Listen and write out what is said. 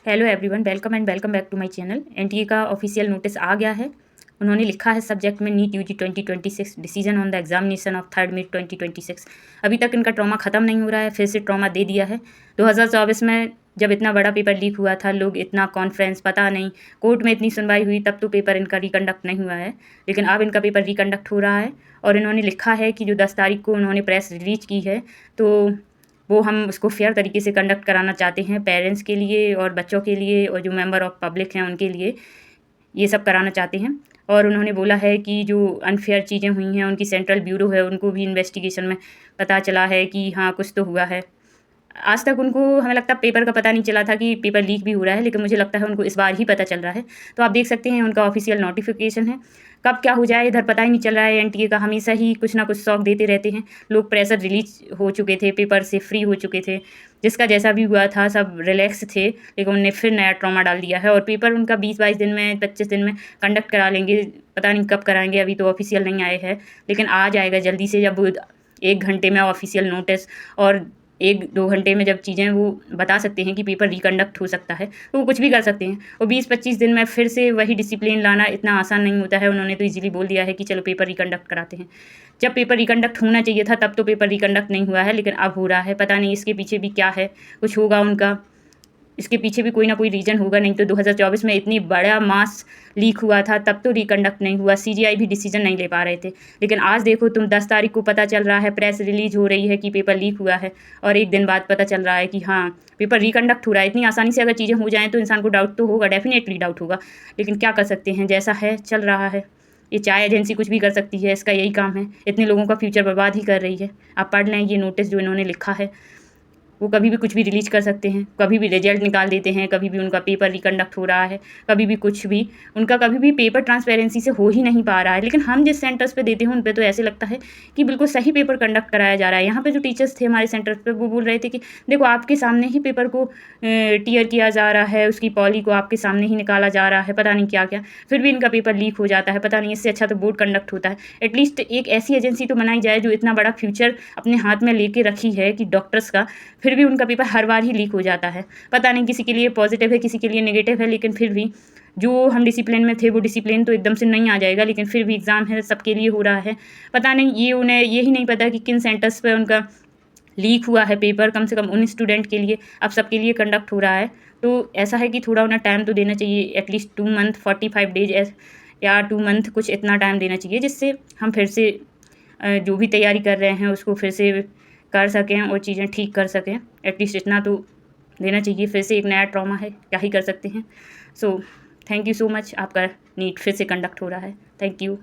Hello everyone, welcome and welcome back to my channel. NTA का official notice आ गया है। उन्होंने लिखा है सब्जेक्ट में NEET UG 2026 decision on the examination of third mid 2026। अभी तक इनका ट्रॉमा ख़त्म नहीं हो रहा है, फिर से ट्रॉमा दे दिया है। 2024 में जब इतना बड़ा पेपर लीक हुआ था, लोग इतना कॉन्फ्रेंस पता नहीं, कोर्ट में इतनी सुनवाई हुई, तब तो पेपर इनका रिकंडक्ट नहीं हुआ है। लेकिन अब इनका पेपर रिकंडक्ट हो रहा है और इन्होंने लिखा है कि जो 10 तारीख को उन्होंने प्रेस रिलीज की है, तो वो हम उसको फेयर तरीके से कंडक्ट कराना चाहते हैं, पेरेंट्स के लिए और बच्चों के लिए और जो मेंबर ऑफ पब्लिक हैं उनके लिए ये सब कराना चाहते हैं। और उन्होंने बोला है कि जो अनफेयर चीज़ें हुई हैं, उनकी सेंट्रल ब्यूरो है, उनको भी इन्वेस्टिगेशन में पता चला है कि हाँ कुछ तो हुआ है। आज तक उनको हमें लगता है पेपर का पता नहीं चला था कि पेपर लीक भी हो रहा है, लेकिन मुझे लगता है उनको इस बार ही पता चल रहा है। तो आप देख सकते हैं उनका ऑफिशियल नोटिफिकेशन है। कब क्या हो जाए इधर पता ही नहीं चल रहा है। एनटीए का हमेशा ही कुछ ना कुछ शौक देते रहते हैं। लोग प्रेशर रिलीज हो चुके थे, पेपर से फ्री हो चुके थे, जिसका जैसा भी हुआ था सब रिलैक्स थे, लेकिन उनने फिर नया ट्रॉमा डाल दिया है। और पेपर उनका 20-22 दिन में 25 दिन में कंडक्ट करा लेंगे, पता नहीं कब कराएंगे, अभी तो ऑफिशियल नहीं आए हैं, लेकिन आ जाएगा जल्दी से। जब 1 घंटे में ऑफिशियल नोटिस और 1-2 घंटे में जब चीज़ें वो बता सकते हैं कि पेपर रिकंडक्ट हो सकता है, तो वो कुछ भी कर सकते हैं। और 20-25 दिन में फिर से वही डिसिप्लिन लाना इतना आसान नहीं होता है। उन्होंने तो ईज़िली बोल दिया है कि चलो पेपर रिकंडक्ट कराते हैं। जब पेपर रिकंडक्ट होना चाहिए था तब तो पेपर रिकंडक्ट नहीं हुआ है, लेकिन अब हो रहा है। पता नहीं इसके पीछे भी क्या है, कुछ होगा उनका, इसके पीछे भी कोई ना कोई रीज़न होगा। नहीं तो 2024 में इतनी बड़ा मास लीक हुआ था, तब तो रिकंडक्ट नहीं हुआ, सीजीआई भी डिसीजन नहीं ले पा रहे थे। लेकिन आज देखो तुम, 10 तारीख को पता चल रहा है, प्रेस रिलीज हो रही है कि पेपर लीक हुआ है, और 1 दिन बाद पता चल रहा है कि हाँ पेपर रिकंडक्ट हो रहा है। इतनी आसानी से अगर चीज़ें हो जाएँ तो इंसान को डाउट तो होगा, डेफिनेटली डाउट होगा, लेकिन क्या कर सकते हैं, जैसा है चल रहा है। ये चाय एजेंसी कुछ भी कर सकती है, इसका यही काम है, इतने लोगों का फ्यूचर बर्बाद ही कर रही है। आप पढ़ लें ये नोटिस जो इन्होंने लिखा है। वो कभी भी कुछ भी रिलीज़ कर सकते हैं, कभी भी रिजल्ट निकाल देते हैं, कभी भी उनका पेपर रिकंडक्ट हो रहा है, कभी भी कुछ भी। उनका कभी भी पेपर ट्रांसपेरेंसी से हो ही नहीं पा रहा है। लेकिन हम जिस सेंटर्स पे देते हैं उन पे तो ऐसे लगता है कि बिल्कुल सही पेपर कंडक्ट कराया जा रहा है। यहाँ पे जो टीचर्स थे हमारे सेंटर पे, वो बोल रहे थे कि देखो आपके सामने ही पेपर को टियर किया जा रहा है, उसकी पॉली को आपके सामने ही निकाला जा रहा है, पता नहीं क्या क्या, फिर भी इनका पेपर लीक हो जाता है। पता नहीं, इससे अच्छा तो बोर्ड कंडक्ट होता है। एटलीस्ट एक ऐसी एजेंसी तो बनाई जाए जो इतना बड़ा फ्यूचर अपने हाथ में लेके रखी है कि डॉक्टर्स का, फिर भी उनका पेपर हर बार ही लीक हो जाता है। पता नहीं किसी के लिए पॉजिटिव है, किसी के लिए नेगेटिव है, लेकिन फिर भी जो हम डिसिप्लिन में थे वो डिसिप्लिन तो एकदम से नहीं आ जाएगा, लेकिन फिर भी एग्ज़ाम है, सबके लिए हो रहा है। पता नहीं, ये उन्हें यही नहीं पता कि किन सेंटर्स पे उनका लीक हुआ है पेपर। कम से कम उन स्टूडेंट के लिए, अब सबके लिए कंडक्ट हो रहा है। तो ऐसा है कि थोड़ा उन्हें टाइम तो देना चाहिए, एटलीस्ट 2 मंथ 45 डेज या 2 मंथ, कुछ इतना टाइम देना चाहिए, जिससे हम फिर से जो भी तैयारी कर रहे हैं उसको फिर से कर सकें और चीज़ें ठीक कर सकें। एटलीस्ट इतना तो देना चाहिए। फिर से एक नया ट्रॉमा है, क्या ही कर सकते हैं। So thank you so much, आपका नीट फिर से कंडक्ट हो रहा है। Thank you.